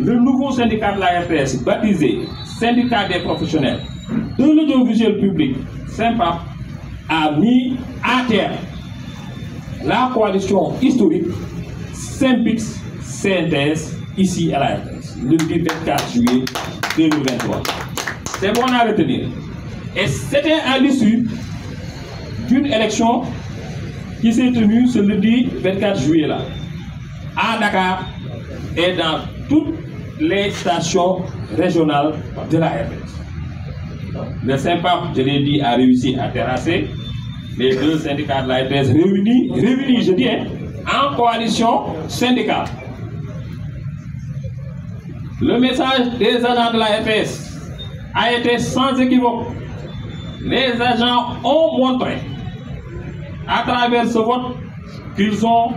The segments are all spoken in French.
le nouveau syndicat de la RTS, baptisé Syndicat des professionnels de l'audiovisuel public, SYNPAP, a mis à terre la coalition historique SYNPICS-CNTS ici à la RTS, le 24 juillet 2023. C'est bon à retenir. Et c'était à l'issue d'une élection qui s'est tenue ce lundi 24 juillet là, à Dakar et dans toutes les stations régionales de la RTS. Le SYNPAP, je l'ai dit, a réussi à terrasser les deux syndicats de la RTS réunis, je dis, en coalition syndicale. Le message des agents de la RTS a été sans équivoque. Les agents ont montré à travers ce vote qu'ils ont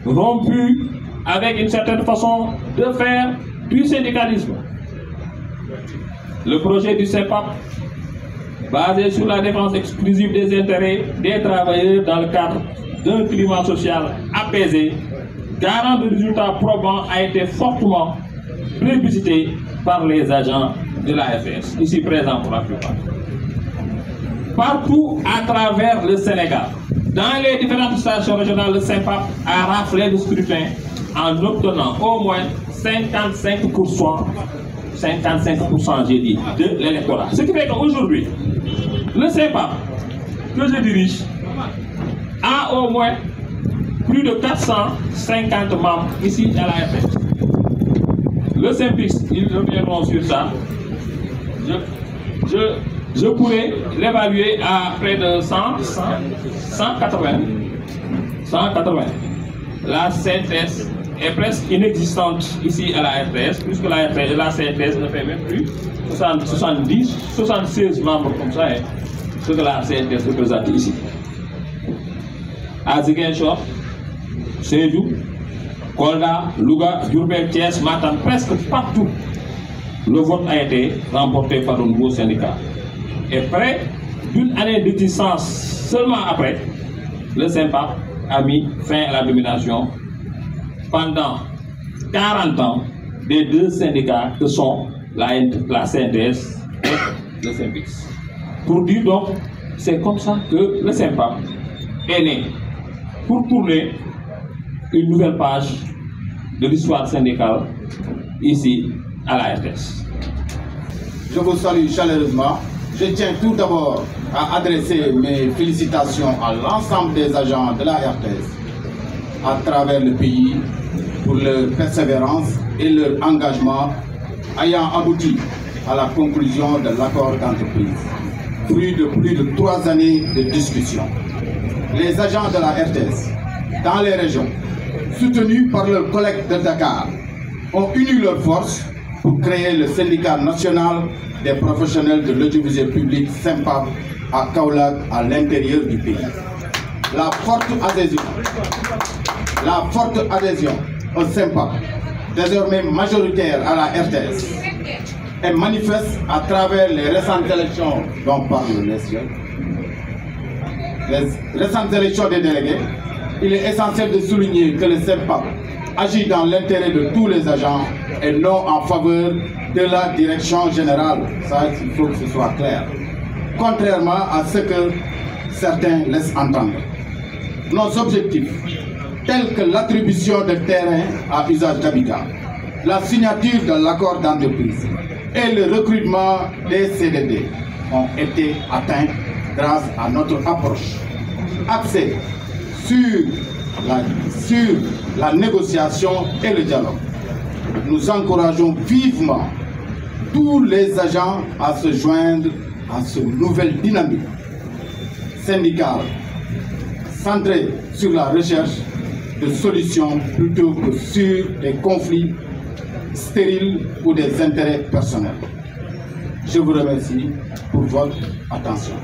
rompu avec une certaine façon de faire du syndicalisme. Le projet du SYNPAP, basé sur la défense exclusive des intérêts des travailleurs dans le cadre d'un climat social apaisé, garant de résultats probants, a été fortement plébiscité par les agents de la RTS, ici présents pour la plupart. Partout à travers le Sénégal, dans les différentes stations régionales, le SYNPAP a raflé le scrutin en obtenant au moins 55%, j'ai dit, de l'électorat. Ce qui fait qu'aujourd'hui, le SYNPAP que je dirige a au moins plus de 450 membres ici à la RTS. Le SYNPICS, ils reviendront sur ça. Je pourrais l'évaluer à près de 180. La CNTS est presque inexistante ici à la RTS, puisque la CNTS ne fait même plus 76 membres comme ça, ce que la CNTS représente ici. À Ziguinchor, Sédhiou, Kolda, Louga, Diourbel, Thiès, Matam, presque partout, le vote a été remporté par le nouveau syndicat. Et près d'une année d'existence seulement après, le SYNPAP a mis fin à la domination pendant 40 ans des deux syndicats que sont la CNTS et le SYNPICS. Pour dire donc, c'est comme ça que le SYNPAP est né pour tourner une nouvelle page de l'histoire syndicale ici à la RTS. Je vous salue chaleureusement. Je tiens tout d'abord à adresser mes félicitations à l'ensemble des agents de la RTS à travers le pays pour leur persévérance et leur engagement ayant abouti à la conclusion de l'accord d'entreprise, fruit de plus de 3 années de discussion. Les agents de la RTS dans les régions, soutenus par leurs collègues de Dakar, ont uni leurs forces pour créer le syndicat national des professionnels de l'audiovisuel public SYNPAP à Kaolack, à l'intérieur du pays. La forte adhésion au SYNPAP, désormais majoritaire à la RTS, est manifeste à travers les récentes élections dont parle le siècle. Les récentes élections des délégués. Il est essentiel de souligner que le SYNPAP agit dans l'intérêt de tous les agents et non en faveur de la direction générale. Ça, il faut que ce soit clair. Contrairement à ce que certains laissent entendre. Nos objectifs, tels que l'attribution de terrains à usage d'habitat, la signature de l'accord d'entreprise et le recrutement des CDD ont été atteints grâce à notre approche axée sur la négociation et le dialogue. Nous encourageons vivement tous les agents à se joindre à cette nouvelle dynamique syndicale centrée sur la recherche de solutions plutôt que sur des conflits stériles ou des intérêts personnels. Je vous remercie pour votre attention.